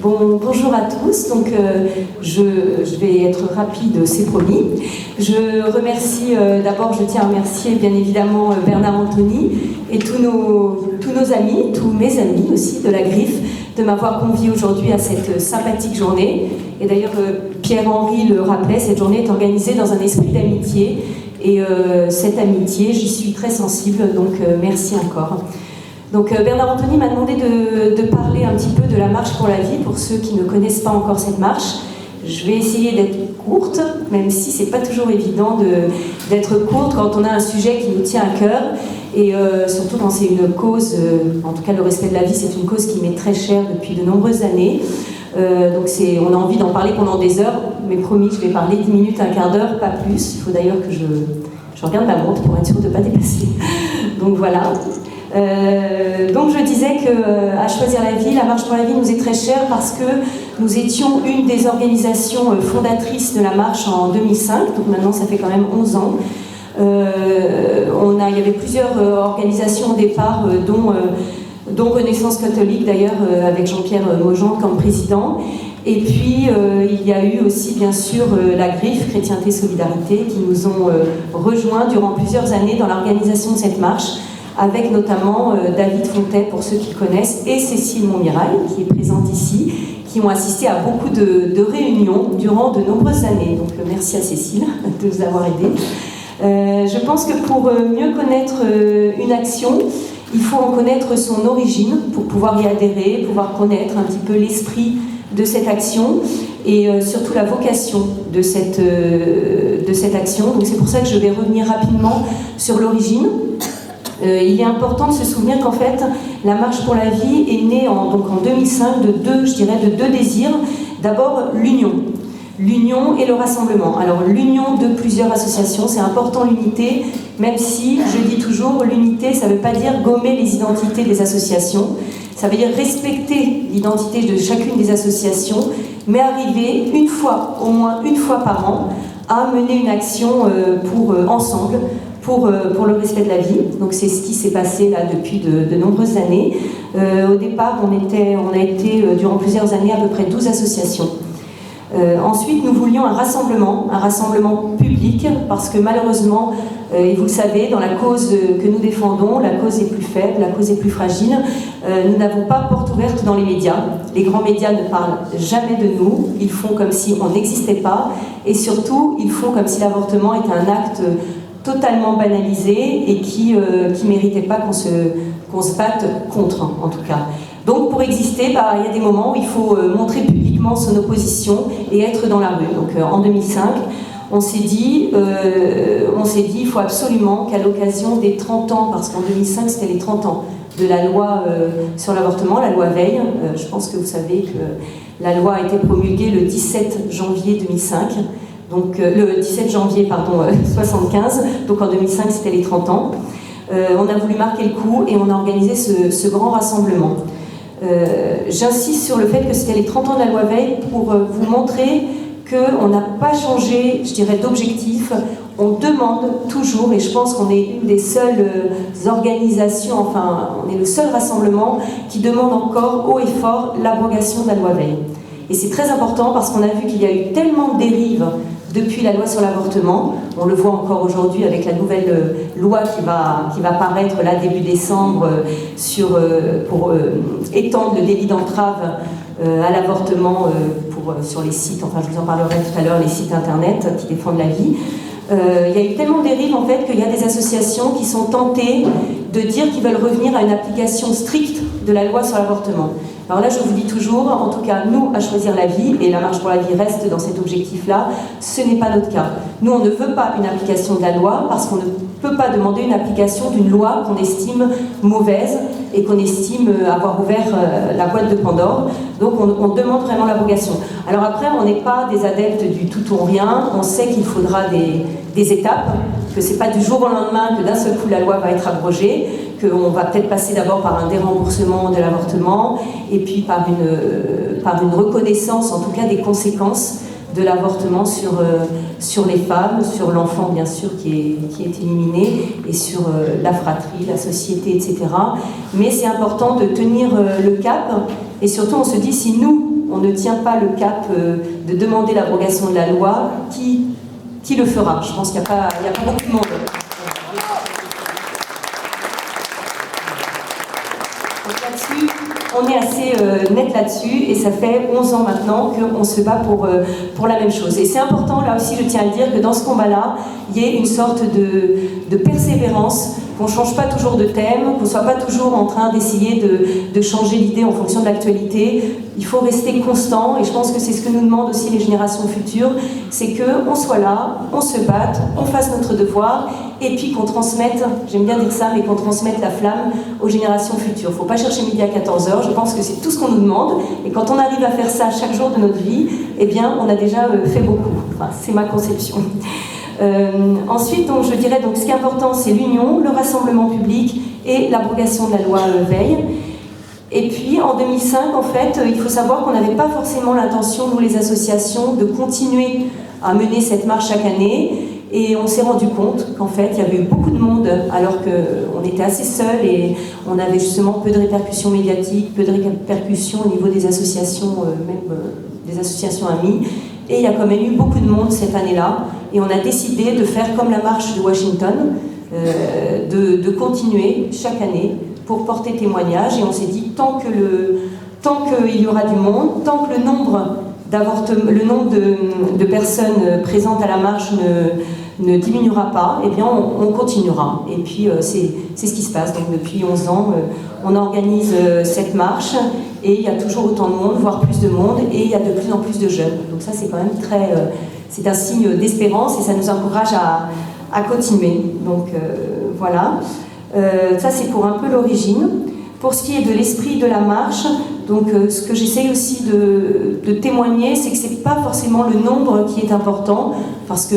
Bonjour à tous, donc je vais être rapide, c'est promis. Je remercie, d'abord je tiens à remercier bien évidemment Bernard Anthony et tous nos amis, tous mes amis aussi de la Griffe, de m'avoir convié aujourd'hui à cette sympathique journée. Et d'ailleurs Pierre-Henri le rappelait, cette journée est organisée dans un esprit d'amitié et cette amitié, j'y suis très sensible, donc merci encore. Donc Bernard Anthony m'a demandé de parler un petit peu de la marche pour la vie, pour ceux qui ne connaissent pas encore cette marche. Je vais essayer d'être courte, même si c'est pas toujours évident d'être courte quand on a un sujet qui nous tient à cœur, et surtout quand c'est une cause, en tout cas le respect de la vie, c'est une cause qui m'est très chère depuis de nombreuses années. Donc on a envie d'en parler pendant des heures, mais promis, je vais parler 10 minutes, un quart d'heure, pas plus. Il faut d'ailleurs que je regarde ma montre pour être sûre de ne pas dépasser. Donc voilà. Donc je disais qu'à Choisir la vie, la marche pour la vie nous est très chère parce que nous étions une des organisations fondatrices de la marche en 2005, donc maintenant ça fait quand même 11 ans. Il y avait plusieurs organisations au départ, dont Renaissance catholique d'ailleurs, avec Jean-Pierre Maujean comme président. Et puis il y a eu aussi bien sûr la Griffe, Chrétienté Solidarité, qui nous ont rejoints durant plusieurs années dans l'organisation de cette marche, avec notamment David Fontet, pour ceux qui connaissent, et Cécile Montmirail, qui est présente ici, qui ont assisté à beaucoup de réunions durant de nombreuses années. Donc merci à Cécile de nous avoir aidés. Je pense que pour mieux connaître une action, il faut en connaître son origine pour pouvoir y adhérer, pouvoir connaître un petit peu l'esprit de cette action et surtout la vocation de cette action. Donc c'est pour ça que je vais revenir rapidement sur l'origine. Il est important de se souvenir qu'en fait, la marche pour la vie est née en 2005 de deux désirs. D'abord, l'union et le rassemblement. Alors, l'union de plusieurs associations, c'est important l'unité, même si, je dis toujours, l'unité, ça ne veut pas dire gommer les identités des associations, ça veut dire respecter l'identité de chacune des associations, mais arriver au moins une fois par an, à mener une action ensemble, pour le respect de la vie. Donc c'est ce qui s'est passé là depuis de nombreuses années. Au départ, on a été durant plusieurs années à peu près 12 associations. Ensuite, nous voulions un rassemblement public, parce que malheureusement, et vous le savez, dans la cause que nous défendons, la cause est plus faible, la cause est plus fragile, nous n'avons pas porte ouverte dans les médias. Les grands médias ne parlent jamais de nous, ils font comme si on n'existait pas, et surtout, ils font comme si l'avortement était un acte totalement banalisé et qui méritait pas qu'on se batte contre, en tout cas. Donc pour exister, il y a des moments où il faut montrer publiquement son opposition et être dans la rue. Donc en 2005, on s'est dit il faut absolument qu'à l'occasion des 30 ans, parce qu'en 2005 c'était les 30 ans de la loi sur l'avortement, la loi Veil, je pense que vous savez que la loi a été promulguée le 17 janvier 2005, donc le 17 janvier 75, donc en 2005 c'était les 30 ans. On a voulu marquer le coup et on a organisé ce grand rassemblement. J'insiste sur le fait que c'était les 30 ans de la loi Veil pour vous montrer qu'on n'a pas changé, je dirais, d'objectif. On demande toujours, et je pense qu'on est une des seules organisations, enfin on est le seul rassemblement qui demande encore haut et fort l'abrogation de la loi Veil. Et c'est très important parce qu'on a vu qu'il y a eu tellement de dérives depuis la loi sur l'avortement. On le voit encore aujourd'hui avec la nouvelle loi qui va paraître là début décembre pour étendre le délit d'entrave à l'avortement sur les sites, enfin je vous en parlerai tout à l'heure, les sites internet qui défendent la vie. Il y a eu tellement de dérives en fait qu'il y a des associations qui sont tentées de dire qu'ils veulent revenir à une application stricte de la loi sur l'avortement. Alors là, je vous dis toujours, en tout cas, nous, à Choisir la vie, et la marche pour la vie reste dans cet objectif-là, ce n'est pas notre cas. Nous, on ne veut pas une application de la loi parce qu'on ne peut pas demander une application d'une loi qu'on estime mauvaise et qu'on estime avoir ouvert la boîte de Pandore. Donc, on demande vraiment l'abrogation. Alors après, on n'est pas des adeptes du tout ou rien. On sait qu'il faudra des étapes, que c'est pas du jour au lendemain que d'un seul coup la loi va être abrogée, qu'on va peut-être passer d'abord par un déremboursement de l'avortement et puis par une reconnaissance, en tout cas, des conséquences de l'avortement sur les femmes, sur l'enfant bien sûr qui est éliminé, et sur la fratrie, la société, etc. Mais c'est important de tenir le cap, et surtout on se dit si nous, on ne tient pas le cap de demander l'abrogation de la loi, qui le fera? Je pense qu'il n'y a pas beaucoup de monde. Donc là-dessus, on est assez net là-dessus, et ça fait 11 ans maintenant qu'on se bat pour la même chose. Et c'est important, là aussi je tiens à le dire, que dans ce combat-là, il y ait une sorte de persévérance, qu'on ne change pas toujours de thème, qu'on ne soit pas toujours en train d'essayer de changer l'idée en fonction de l'actualité. Il faut rester constant, et je pense que c'est ce que nous demandent aussi les générations futures, c'est qu'on soit là, on se batte, on fasse notre devoir, et puis qu'on transmette, j'aime bien dire ça, mais qu'on transmette la flamme aux générations futures. Il ne faut pas chercher midi à 14h, je pense que c'est tout ce qu'on nous demande, et quand on arrive à faire ça chaque jour de notre vie, eh bien, on a déjà fait beaucoup. Enfin, c'est ma conception. Ensuite, donc, je dirais, donc, ce qui est important, c'est l'union, le rassemblement public et l'abrogation de la loi Veil. Et puis, en 2005, en fait, il faut savoir qu'on n'avait pas forcément l'intention, nous les associations, de continuer à mener cette marche chaque année. Et on s'est rendu compte qu'en fait, il y avait eu beaucoup de monde, alors qu'on était assez seuls et on avait justement peu de répercussions médiatiques, peu de répercussions au niveau des associations, même des associations amies. Et il y a quand même eu beaucoup de monde cette année-là. Et on a décidé de faire comme la marche de Washington, de continuer chaque année pour porter témoignage. Et on s'est dit, tant qu'il y aura du monde, tant que le nombre de personnes présentes à la marche ne diminuera pas, eh bien on continuera. Et puis c'est ce qui se passe. Donc depuis 11 ans, on organise cette marche et il y a toujours autant de monde, voire plus de monde, et il y a de plus en plus de jeunes. Donc ça c'est quand même c'est un signe d'espérance et ça nous encourage à continuer. Donc voilà. Ça c'est pour un peu l'origine. Pour ce qui est de l'esprit de la marche, donc ce que j'essaye aussi de témoigner, c'est que c'est pas forcément le nombre qui est important, parce que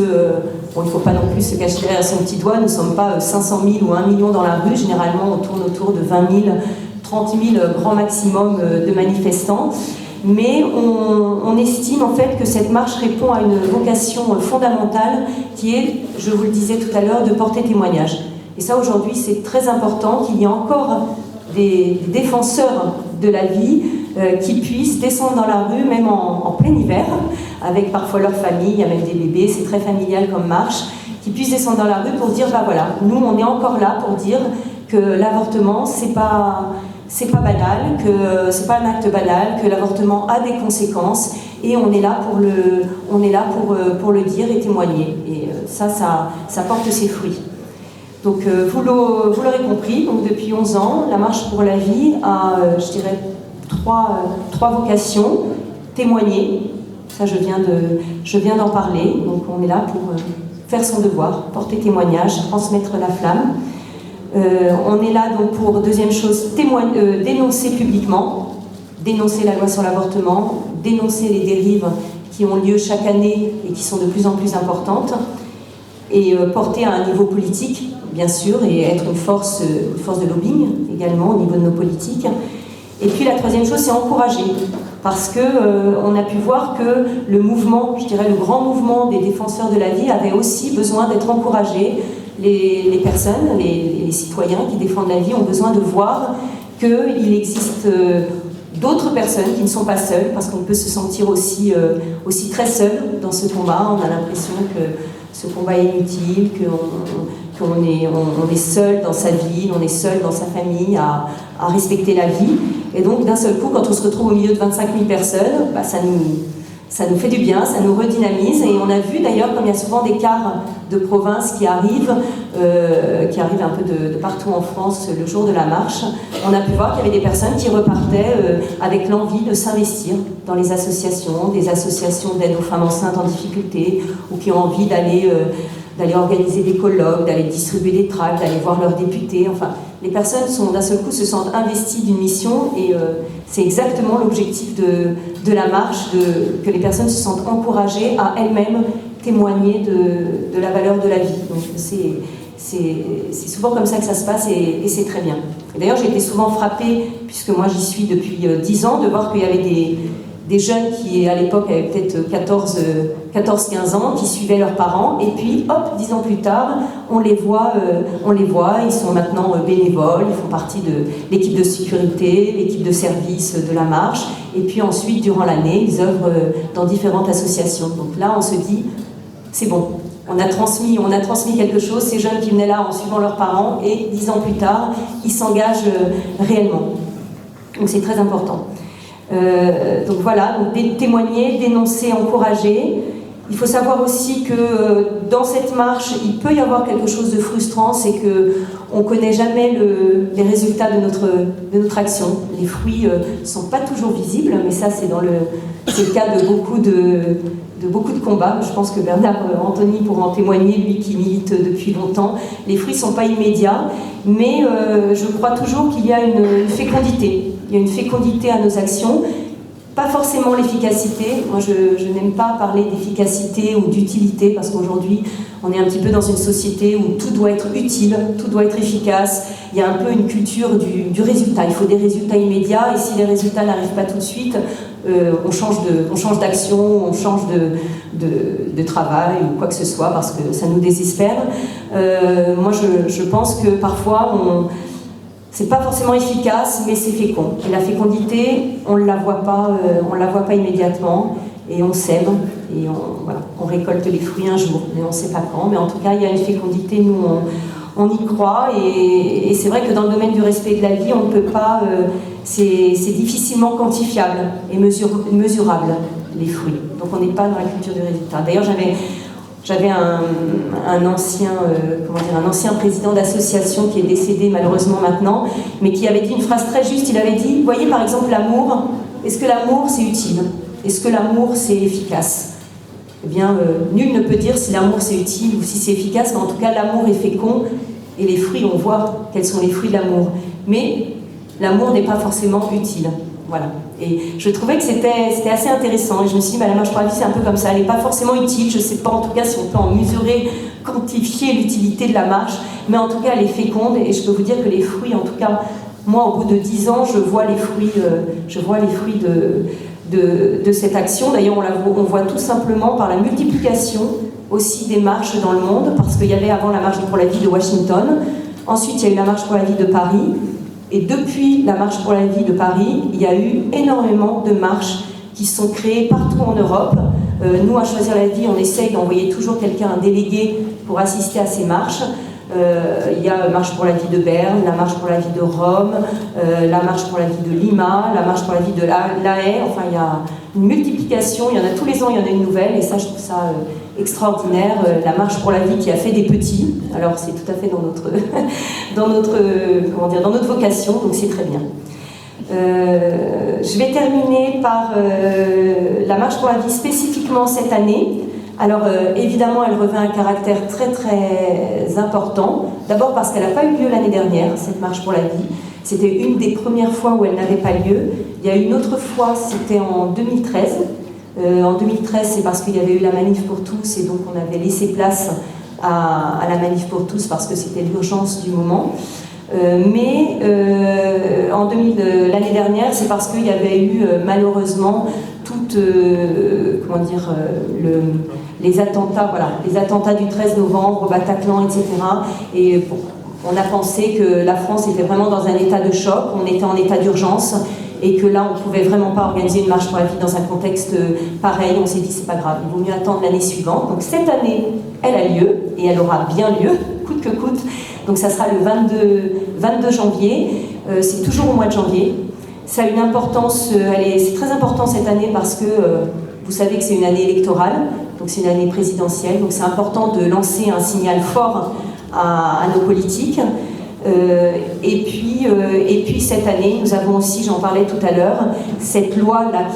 bon, il ne faut pas non plus se cacher derrière son petit doigt, nous ne sommes pas 500 000 ou 1 million dans la rue, généralement on tourne autour de 20 000, 30 000 grand maximum de manifestants, mais on estime en fait que cette marche répond à une vocation fondamentale qui est, je vous le disais tout à l'heure, de porter témoignage. Et ça aujourd'hui c'est très important qu'il y ait encore des défenseurs de la vie qui puissent descendre dans la rue, même en plein hiver, avec parfois leur famille, il y a même des bébés, c'est très familial comme marche, qui puissent descendre dans la rue pour dire, bah voilà, nous on est encore là pour dire que l'avortement c'est pas banal, que c'est pas un acte banal, que l'avortement a des conséquences, et on est là pour le dire et témoigner. Et ça porte ses fruits. Donc vous l'aurez compris, donc depuis 11 ans, la Marche pour la vie a, je dirais, trois vocations. Témoigner, ça je viens d'en parler, donc on est là pour faire son devoir, porter témoignage, transmettre la flamme. On est là donc pour, deuxième chose, dénoncer publiquement, dénoncer la loi sur l'avortement, dénoncer les dérives qui ont lieu chaque année et qui sont de plus en plus importantes, et porter à un niveau politique, bien sûr, et être une force de lobbying également au niveau de nos politiques. Et puis la troisième chose, c'est encourager, parce que on a pu voir que le mouvement, je dirais le grand mouvement des défenseurs de la vie avait aussi besoin d'être encouragé. Les personnes, les citoyens qui défendent la vie ont besoin de voir qu'il existe d'autres personnes qui ne sont pas seules, parce qu'on peut se sentir aussi très seul dans ce combat. On a l'impression que ce combat est inutile, qu'on est seul dans sa vie, on est seul dans sa famille à respecter la vie. Et donc d'un seul coup, quand on se retrouve au milieu de 25 000 personnes, bah, ça nous fait du bien, ça nous redynamise. Et on a vu d'ailleurs, comme il y a souvent des cars de province qui arrivent un peu de partout en France le jour de la marche, on a pu voir qu'il y avait des personnes qui repartaient avec l'envie de s'investir dans les associations, des associations d'aide aux femmes enceintes en difficulté, ou qui ont envie d'aller organiser des colloques, d'aller distribuer des tracts, d'aller voir leurs députés. Enfin, les personnes d'un seul coup se sentent investies d'une mission, et c'est exactement l'objectif de la marche, que les personnes se sentent encouragées à elles-mêmes témoigner de la valeur de la vie. Donc c'est souvent comme ça que ça se passe, et c'est très bien. D'ailleurs, j'ai été souvent frappée, puisque moi j'y suis depuis 10 ans, de voir qu'il y avait des jeunes qui, à l'époque, avaient peut-être 14-15 ans, qui suivaient leurs parents, et puis, hop, 10 ans plus tard, on les voit, ils sont maintenant bénévoles, ils font partie de l'équipe de sécurité, l'équipe de service de la marche, et puis ensuite, durant l'année, ils œuvrent dans différentes associations. Donc là, on se dit, c'est bon, on a transmis quelque chose, ces jeunes qui venaient là en suivant leurs parents, et 10 ans plus tard, ils s'engagent réellement. Donc c'est très important. Donc voilà, donc témoigner, dénoncer, encourager. Il faut savoir aussi que dans cette marche, il peut y avoir quelque chose de frustrant, c'est qu'on ne connaît jamais les résultats de notre action. Les fruits ne sont pas toujours visibles, mais ça c'est le cas de beaucoup de combats. Je pense que Bernard Anthony pourra en témoigner, lui qui milite depuis longtemps. Les fruits ne sont pas immédiats, mais je crois toujours qu'il y a une fécondité. Il y a une fécondité à nos actions. Pas forcément l'efficacité. Moi, je n'aime pas parler d'efficacité ou d'utilité parce qu'aujourd'hui, on est un petit peu dans une société où tout doit être utile, tout doit être efficace. Il y a un peu une culture du résultat. Il faut des résultats immédiats et si les résultats n'arrivent pas tout de suite, on change d'action, on change de travail ou quoi que ce soit parce que ça nous désespère. Moi, je pense que parfois, c'est pas forcément efficace, mais c'est fécond. Et la fécondité, on la voit pas immédiatement, et on sème, et on récolte les fruits un jour, mais on sait pas quand. Mais en tout cas, il y a une fécondité, nous, on y croit, et c'est vrai que dans le domaine du respect de la vie, on ne peut pas, c'est difficilement quantifiable et mesurable, les fruits. Donc on n'est pas dans la culture du résultat. D'ailleurs, j'avais un ancien président d'association qui est décédé malheureusement maintenant, mais qui avait dit une phrase très juste. Il avait dit, vous voyez par exemple l'amour, est-ce que l'amour c'est utile? Est-ce que l'amour c'est efficace? Eh bien, nul ne peut dire si l'amour c'est utile ou si c'est efficace, mais en tout cas l'amour est fécond, et les fruits, on voit quels sont les fruits de l'amour. Mais l'amour n'est pas forcément utile. Voilà. Et je trouvais que c'était assez intéressant. Et je me suis dit, la marche pour la vie, c'est un peu comme ça. Elle n'est pas forcément utile. Je ne sais pas en tout cas si on peut en mesurer, quantifier l'utilité de la marche. Mais en tout cas, elle est féconde. Et je peux vous dire que les fruits, en tout cas, moi, au bout de 10 ans, je vois les fruits de cette action. D'ailleurs, on voit tout simplement par la multiplication aussi des marches dans le monde. Parce qu'il y avait avant la marche pour la vie de Washington. Ensuite, il y a eu la marche pour la vie de Paris. Et depuis la marche pour la vie de Paris, il y a eu énormément de marches qui sont créées partout en Europe. Nous, à Choisir la vie, on essaye d'envoyer toujours quelqu'un, un délégué, pour assister à ces marches. Il y a la marche pour la vie de Berne, la marche pour la vie de Rome, la marche pour la vie de Lima, la marche pour la vie de La Haye. Enfin, il y a une multiplication, il y en a tous les ans, il y en a une nouvelle, et ça, je trouve ça extraordinaire. La marche pour la vie qui a fait des petits, alors c'est tout à fait dans notre vocation, donc c'est très bien. Je vais terminer par la marche pour la vie spécifiquement cette année. Alors évidemment, elle revêt un caractère très très important. D'abord parce qu'elle n'a pas eu lieu l'année dernière, cette marche pour la vie. C'était une des premières fois où elle n'avait pas lieu. Il y a une autre fois, c'était en 2013. En 2013, c'est parce qu'il y avait eu la manif pour tous et donc on avait laissé place à la manif pour tous parce que c'était l'urgence du moment. L'année dernière, c'est parce qu'il y avait eu malheureusement les attentats du 13 novembre au Bataclan, etc. Et on a pensé que la France était vraiment dans un état de choc, on était en état d'urgence, et que là, on ne pouvait vraiment pas organiser une marche pour la vie dans un contexte pareil. On s'est dit, c'est pas grave, il vaut mieux attendre l'année suivante. Donc cette année, elle a lieu, et elle aura bien lieu, coûte que coûte. Donc ça sera le 22 janvier, c'est toujours au mois de janvier. Ça a une importance, c'est très important cette année parce que vous savez que c'est une année électorale, donc c'est une année présidentielle, donc c'est important de lancer un signal fort à nos politiques. Et puis cette année, nous avons aussi, j'en parlais tout à l'heure, cette loi-là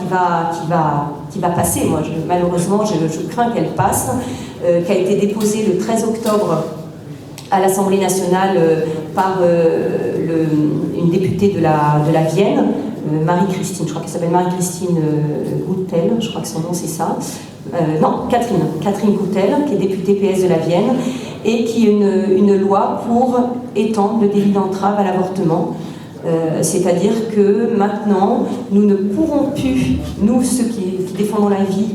qui va passer. Moi, malheureusement, je crains qu'elle passe, qui a été déposée le 13 octobre à l'Assemblée nationale par une députée de la Vienne, Marie-Christine, je crois qu'elle s'appelle Marie-Christine Goutel, je crois que son nom c'est ça. Catherine Goutel, qui est députée PS de la Vienne, et qui est une loi pour étendre le délit d'entrave à l'avortement. C'est-à-dire que maintenant, nous ne pourrons plus, nous ceux qui défendons la vie,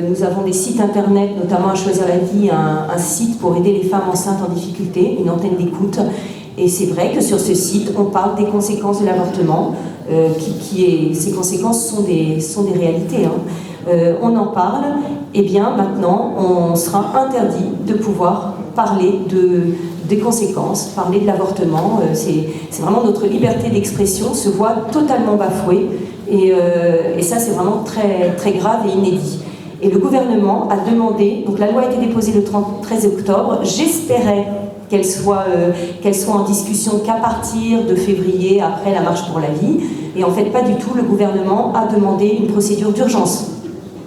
nous avons des sites internet, notamment à Choisir la vie, un site pour aider les femmes enceintes en difficulté, une antenne d'écoute. Et c'est vrai que sur ce site, on parle des conséquences de l'avortement, ces conséquences sont des réalités. On en parle, et bien maintenant, on sera interdit de pouvoir parler des conséquences, parler de l'avortement. C'est vraiment notre liberté d'expression se voit totalement bafouée, et ça c'est vraiment très, très grave et inédit. Et le gouvernement a demandé, donc la loi a été déposée le 13 octobre, j'espérais qu'elle soit en discussion qu'à partir de février, après la marche pour la vie, et en fait pas du tout, le gouvernement a demandé une procédure d'urgence.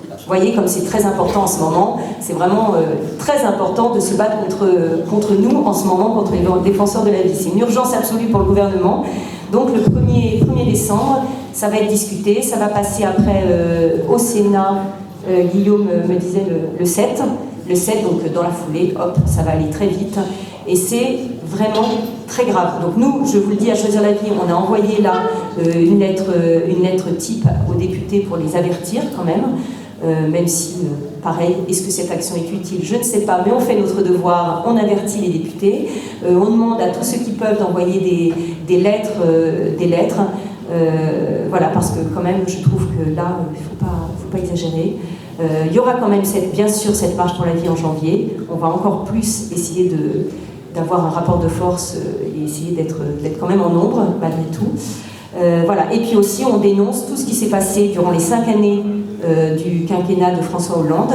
Vous voyez comme c'est très important en ce moment, c'est vraiment très important de se battre contre nous en ce moment, contre les défenseurs de la vie. C'est une urgence absolue pour le gouvernement. Donc le 1er décembre, ça va être discuté, ça va passer après au Sénat, Guillaume me disait le 7. Le 7, donc dans la foulée, hop, ça va aller très vite. Et c'est vraiment très grave. Donc nous, je vous le dis, à Choisir la vie, on a envoyé là une lettre type aux députés pour les avertir quand même si, pareil, est-ce que cette action est utile? Je ne sais pas, mais on fait notre devoir, on avertit les députés, on demande à tous ceux qui peuvent d'envoyer des lettres, voilà, parce que quand même, je trouve que là, il ne faut pas exagérer. Il y aura quand même bien sûr cette marche pour la vie en janvier. On va encore plus essayer d'avoir un rapport de force et essayer d'être quand même en nombre malgré tout. Voilà. Et puis aussi on dénonce tout ce qui s'est passé durant les 5 années du quinquennat de François Hollande.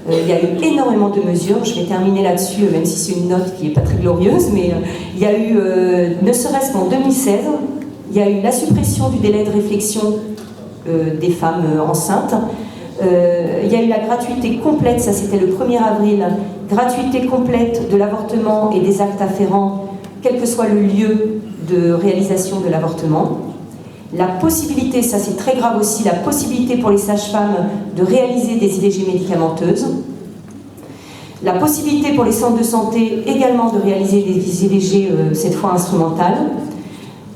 Il y a eu énormément de mesures, je vais terminer là-dessus, même si c'est une note qui n'est pas très glorieuse, mais il y a eu, ne serait-ce qu'en 2016, il y a eu la suppression du délai de réflexion des femmes enceintes. Il y a eu la gratuité complète, ça c'était le 1er avril, gratuité complète de l'avortement et des actes afférents, quel que soit le lieu de réalisation de l'avortement. La possibilité, ça c'est très grave aussi, la possibilité pour les sages-femmes de réaliser des IVG médicamenteuses. La possibilité pour les centres de santé également de réaliser des IVG, cette fois instrumentales.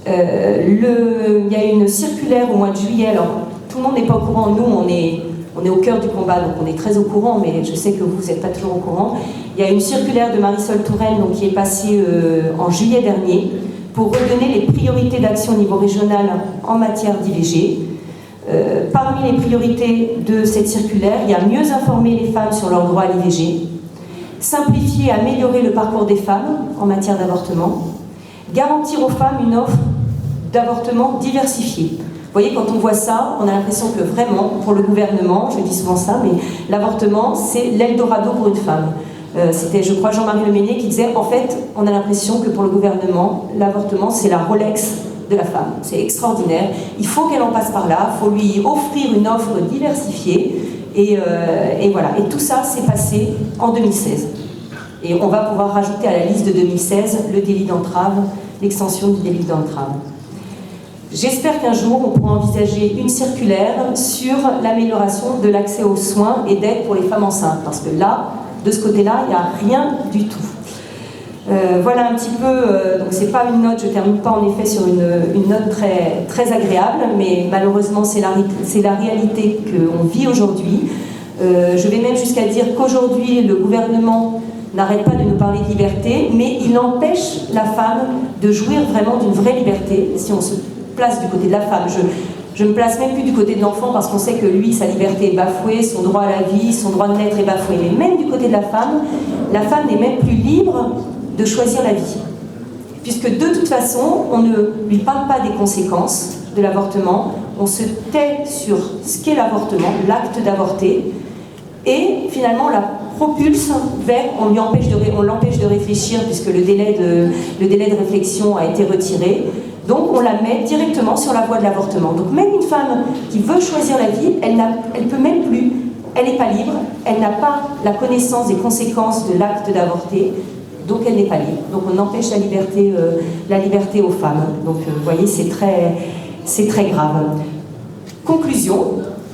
Il y a une circulaire au mois de juillet, alors tout le monde n'est pas au courant, nous on est au cœur du combat, donc on est très au courant, mais je sais que vous n'êtes pas toujours au courant. Il y a une circulaire de Marisol Touraine donc, qui est passée en juillet dernier pour redonner les priorités d'action au niveau régional en matière d'IVG. Parmi les priorités de cette circulaire, il y a mieux informer les femmes sur leurs droits à l'IVG, simplifier et améliorer le parcours des femmes en matière d'avortement, garantir aux femmes une offre d'avortement diversifiée. Vous voyez, quand on voit ça, on a l'impression que vraiment, pour le gouvernement, je dis souvent ça, mais l'avortement, c'est l'Eldorado pour une femme. C'était, je crois, Jean-Marie Le Mayet qui disait, en fait, on a l'impression que pour le gouvernement, l'avortement, c'est la Rolex de la femme. C'est extraordinaire. Il faut qu'elle en passe par là, il faut lui offrir une offre diversifiée. Et voilà. Et tout ça s'est passé en 2016. Et on va pouvoir rajouter à la liste de 2016 le délit d'entrave, l'extension du délit d'entrave. J'espère qu'un jour, on pourra envisager une circulaire sur l'amélioration de l'accès aux soins et d'aide pour les femmes enceintes. Parce que là, de ce côté-là, il n'y a rien du tout. Voilà un petit peu, donc c'est pas une note, je ne termine pas en effet sur une note très, très agréable, mais malheureusement c'est la réalité qu'on vit aujourd'hui. Je vais même jusqu'à dire qu'aujourd'hui, le gouvernement n'arrête pas de nous parler de liberté, mais il empêche la femme de jouir vraiment d'une vraie liberté, si on se place du côté de la femme. Je ne me place même plus du côté de l'enfant parce qu'on sait que lui, sa liberté est bafouée, son droit à la vie, son droit de naître est bafoué. Mais même du côté de la femme n'est même plus libre de choisir la vie. Puisque de toute façon, on ne lui parle pas des conséquences de l'avortement, on se tait sur ce qu'est l'avortement, l'acte d'avorter, et finalement on la propulse vers, on l'empêche de réfléchir puisque le délai de réflexion a été retiré. Donc on la met directement sur la voie de l'avortement. Donc même une femme qui veut choisir la vie, elle peut même plus, elle n'est pas libre, elle n'a pas la connaissance des conséquences de l'acte d'avorter, donc elle n'est pas libre. Donc on empêche la liberté aux femmes. Donc vous voyez, c'est très grave. Conclusion,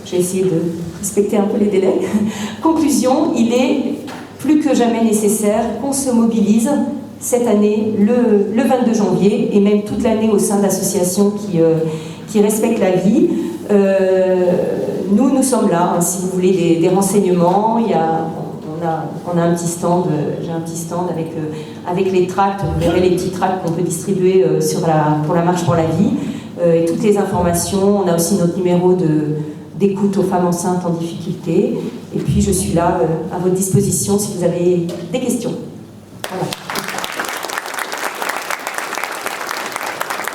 j'ai essayé de respecter un peu les délais. Conclusion, il est plus que jamais nécessaire qu'on se mobilise cette année, le 22 janvier, et même toute l'année au sein d'associations qui respectent la vie. Nous sommes là, hein, si vous voulez des renseignements. On a un petit stand, j'ai un petit stand avec les tracts, vous verrez les petits tracts qu'on peut distribuer pour la marche pour la vie, et toutes les informations. On a aussi notre numéro d'écoute aux femmes enceintes en difficulté. Et puis je suis là à votre disposition si vous avez des questions. Voilà.